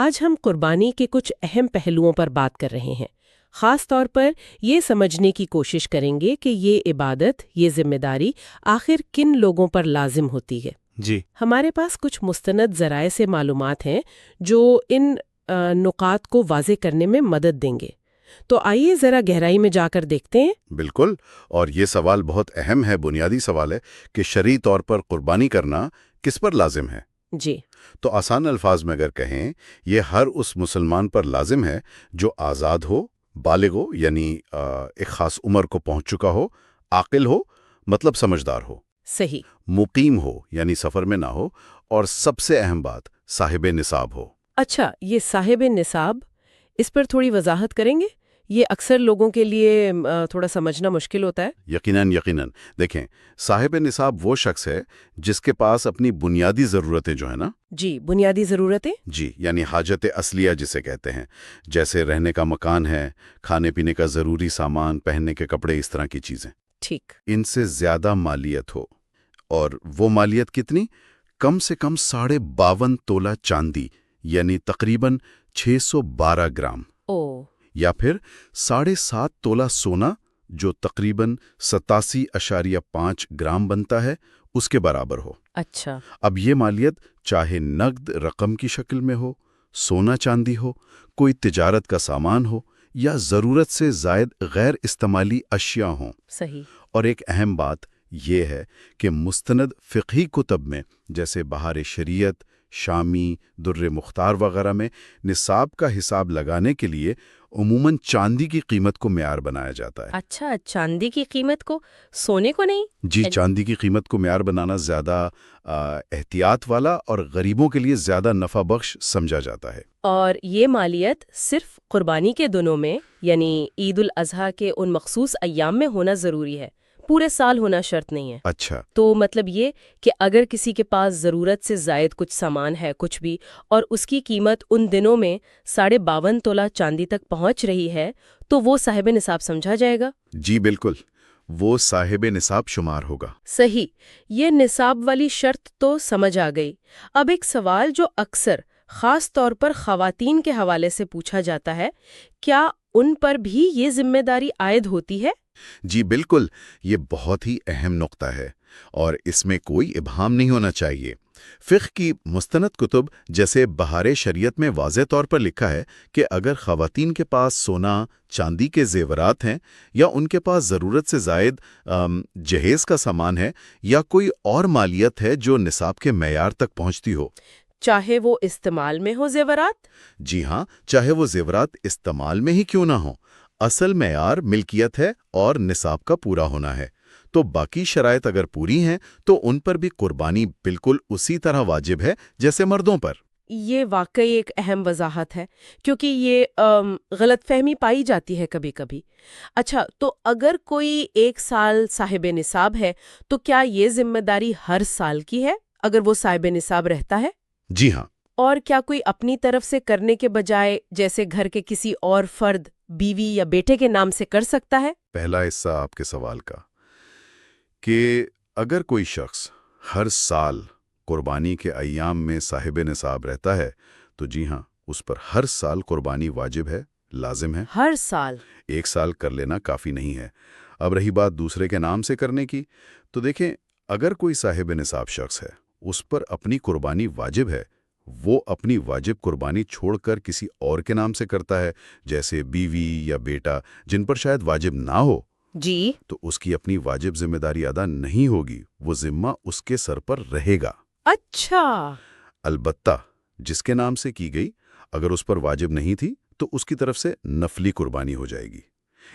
آج ہم قربانی کے کچھ اہم پہلوؤں پر بات کر رہے ہیں۔ خاص طور پر یہ سمجھنے کی کوشش کریں گے کہ یہ عبادت، یہ ذمہ داری آخر کن لوگوں پر لازم ہوتی ہے۔ جی ہمارے پاس کچھ مستند ذرائع سے معلومات ہیں جو ان نکات کو واضح کرنے میں مدد دیں گے۔ تو آئیے ذرا گہرائی میں جا کر دیکھتے ہیں۔ بالکل، اور یہ سوال بہت اہم ہے، بنیادی سوال ہے کہ شرعی طور پر قربانی کرنا کس پر لازم ہے۔ جی تو آسان الفاظ میں اگر کہیں، یہ ہر اس مسلمان پر لازم ہے جو آزاد ہو، بالغ ہو یعنی ایک خاص عمر کو پہنچ چکا ہو، عاقل ہو مطلب سمجھدار ہو، صحیح، مقیم ہو یعنی سفر میں نہ ہو، اور سب سے اہم بات صاحب نصاب ہو۔ اچھا، یہ صاحب نصاب، اس پر تھوڑی وضاحت کریں گے؟ یہ اکثر لوگوں کے لیے تھوڑا سمجھنا مشکل ہوتا ہے۔ یقیناً دیکھیں، صاحب نصاب وہ شخص ہے جس کے پاس اپنی بنیادی ضرورتیں جو ہے نا، جی، بنیادی ضرورتیں، جی یعنی حاجت اصلیہ جسے کہتے ہیں، جیسے رہنے کا مکان ہے، کھانے پینے کا ضروری سامان، پہننے کے کپڑے، اس طرح کی چیزیں، ٹھیک، ان سے زیادہ مالیت ہو۔ اور وہ مالیت کتنی؟ کم سے کم 52.5 تولہ چاندی یعنی تقریباً 612 گرام، او، یا پھر 7.5 تولہ سونا جو تقریباً 87.5 گرام بنتا ہے، اس کے برابر ہو۔ اچھا، اب یہ مالیت چاہے نقد رقم کی شکل میں ہو، سونا چاندی ہو، کوئی تجارت کا سامان ہو، یا ضرورت سے زائد غیر استعمالی اشیاء ہوں۔ صحیح، اور ایک اہم بات یہ ہے کہ مستند فقہی کتب میں جیسے بہار شریعت، شامی، در مختار وغیرہ میں نصاب کا حساب لگانے کے لیے عموماً چاندی کی قیمت کو معیار بنایا جاتا ہے۔ اچھا، چاندی کی قیمت کو، سونے کو نہیں؟ جی، چاندی کی قیمت کو معیار بنانا زیادہ احتیاط والا اور غریبوں کے لیے زیادہ نفع بخش سمجھا جاتا ہے۔ اور یہ مالیت صرف قربانی کے دنوں میں یعنی عید الاضحیٰ کے ان مخصوص ایام میں ہونا ضروری ہے، پورے سال ہونا شرط نہیں ہے۔ اچھا، تو مطلب یہ کہ اگر کسی کے پاس ضرورت سے زائد کچھ سامان ہے، کچھ بھی، اور اس کی قیمت ان دنوں میں 52.5 تولہ چاندی تک پہنچ رہی ہے تو وہ صاحب نصاب سمجھا جائے گا؟ جی بالکل، وہ صاحب نصاب شمار ہوگا۔ صحیح، یہ نصاب والی شرط تو سمجھ آ گئی۔ اب ایک سوال جو اکثر خاص طور پر خواتین کے حوالے سے پوچھا جاتا ہے، کیا ان پر بھی یہ ذمہ داری عائد ہوتی ہے؟ جی بالکل، یہ بہت ہی اہم نقطہ ہے اور اس میں کوئی ابہام نہیں ہونا چاہیے۔ فقہ کی مستند کتب جیسے بہار شریعت میں واضح طور پر لکھا ہے کہ اگر خواتین کے پاس سونا چاندی کے زیورات ہیں یا ان کے پاس ضرورت سے زائد جہیز کا سامان ہے یا کوئی اور مالیت ہے جو نصاب کے معیار تک پہنچتی ہو، چاہے وہ استعمال میں ہو زیورات؟ جی ہاں، چاہے وہ زیورات استعمال میں ہی کیوں نہ ہوں، اصل معیار ملکیت ہے اور نصاب کا پورا ہونا ہے۔ تو باقی شرائط اگر پوری ہیں تو ان پر بھی قربانی بالکل اسی طرح واجب ہے جیسے مردوں پر۔ یہ واقعی ایک اہم وضاحت ہے کیونکہ یہ غلط فہمی پائی جاتی ہے کبھی کبھی۔ اچھا، تو اگر کوئی 1 سال صاحب نصاب ہے تو کیا یہ ذمہ داری ہر سال کی ہے اگر وہ صاحب نصاب رہتا ہے؟ جی ہاں، اور کیا کوئی اپنی طرف سے کرنے کے بجائے جیسے گھر کے کسی اور فرد، بیوی یا بیٹے کے نام سے کر سکتا ہے؟ پہلا حصہ آپ کے سوال کا کہ اگر کوئی شخص ہر سال قربانی کے ایام میں صاحب نصاب رہتا ہے تو جی ہاں، اس پر ہر سال قربانی واجب ہے، لازم ہے۔ ہر سال؟ 1 سال کر لینا کافی نہیں ہے۔ اب رہی بات دوسرے کے نام سے کرنے کی، تو دیکھیں، اگر کوئی صاحب نصاب شخص ہے، اس پر اپنی قربانی واجب ہے، وہ اپنی واجب قربانی چھوڑ کر کسی اور کے نام سے کرتا ہے جیسے بیوی یا بیٹا جن پر شاید واجب نہ ہو، جی، تو اس کی اپنی واجب ذمہ داری ادا نہیں ہوگی، وہ ذمہ اس کے سر پر رہے گا۔ اچھا، البتہ جس کے نام سے کی گئی اگر اس پر واجب نہیں تھی تو اس کی طرف سے نفلی قربانی ہو جائے گی،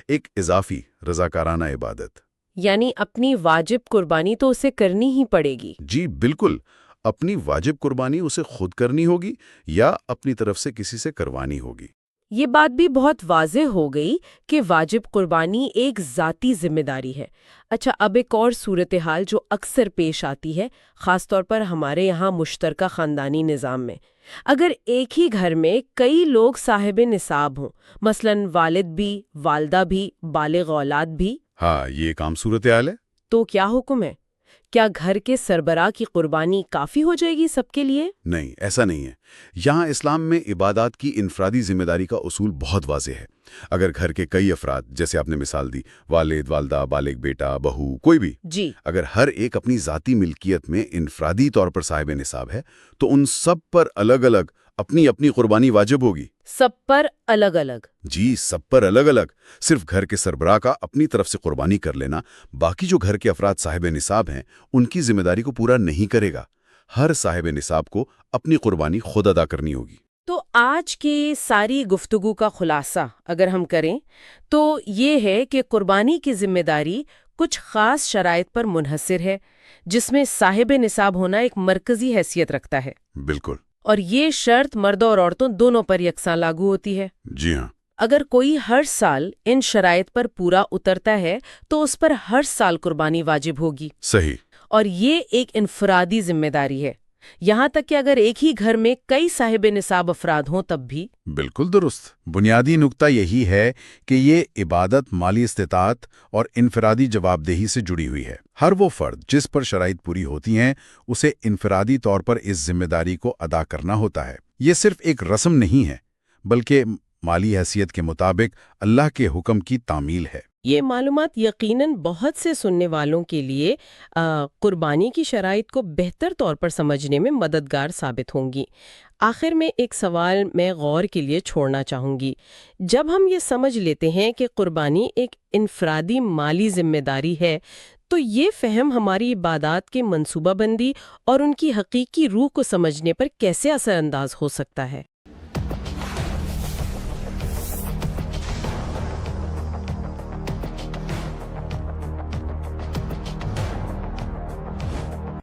ایک اضافی رضاکارانہ عبادت۔ یعنی اپنی واجب قربانی تو اسے کرنی ہی پڑے گی؟ جی بالکل، اپنی واجب قربانی اسے خود کرنی ہوگی یا اپنی طرف سے کسی سے کروانی ہوگی۔ یہ بات بھی بہت واضح ہو گئی کہ واجب قربانی ایک ذاتی ذمہ داری ہے۔ اچھا، اب ایک اور صورتحال جو اکثر پیش آتی ہے، خاص طور پر ہمارے یہاں مشترکہ خاندانی نظام میں، اگر ایک ہی گھر میں کئی لوگ صاحب نصاب ہوں، مثلاً والد بھی، والدہ بھی، بالغ اولاد بھی، ہاں، یہ ایک عام صورتحال ہے۔ تو کیا حکم ہے؟ کیا گھر کے سربراہ کی قربانی کافی ہو جائے گی سب کے لیے؟ نہیں، ایسا نہیں ہے۔ یہاں اسلام میں عبادات کی انفرادی ذمہ داری کا اصول بہت واضح ہے۔ اگر گھر کے کئی افراد، جیسے آپ نے مثال دی، والد، والدہ، بالغ بیٹا، بہو، کوئی بھی، جی، اگر ہر ایک اپنی ذاتی ملکیت میں انفرادی طور پر صاحب نصاب ہے تو ان سب پر الگ الگ اپنی اپنی قربانی واجب ہوگی۔ سب پر الگ الگ؟ جی، سب پر الگ الگ۔ صرف گھر کے سربراہ کا اپنی طرف سے قربانی کر لینا باقی جو گھر کے افراد صاحب نصاب ہیں ان کی ذمہ داری کو پورا نہیں کرے گا۔ ہر صاحب نصاب کو اپنی قربانی خود ادا کرنی ہوگی۔ تو آج کی ساری گفتگو کا خلاصہ اگر ہم کریں تو یہ ہے کہ قربانی کی ذمہ داری کچھ خاص شرائط پر منحصر ہے، جس میں صاحب نصاب ہونا ایک مرکزی حیثیت رکھتا ہے۔ بالکل۔ اور یہ شرط مردوں اور عورتوں دونوں پر یکساں لاگو ہوتی ہے۔ جی ہاں۔ اگر کوئی ہر سال ان شرائط پر پورا اترتا ہے تو اس پر ہر سال قربانی واجب ہوگی۔ صحیح۔ اور یہ ایک انفرادی ذمہ داری ہے، یہاں تک کہ اگر ایک ہی گھر میں کئی صاحب نصاب افراد ہوں تب بھی۔ بالکل درست۔ بنیادی نکتہ یہی ہے کہ یہ عبادت مالی استطاعت اور انفرادی جواب دہی سے جڑی ہوئی ہے۔ ہر وہ فرد جس پر شرائط پوری ہوتی ہیں اسے انفرادی طور پر اس ذمہ داری کو ادا کرنا ہوتا ہے۔ یہ صرف ایک رسم نہیں ہے بلکہ مالی حیثیت کے مطابق اللہ کے حکم کی تعمیل ہے۔ یہ معلومات یقیناً بہت سے سننے والوں کے لیے قربانی کی شرائط کو بہتر طور پر سمجھنے میں مددگار ثابت ہوں گی۔ آخر میں ایک سوال میں غور کے لیے چھوڑنا چاہوں گی۔ جب ہم یہ سمجھ لیتے ہیں کہ قربانی ایک انفرادی مالی ذمہ داری ہے تو یہ فہم ہماری عبادات کے منصوبہ بندی اور ان کی حقیقی روح کو سمجھنے پر کیسے اثر انداز ہو سکتا ہے؟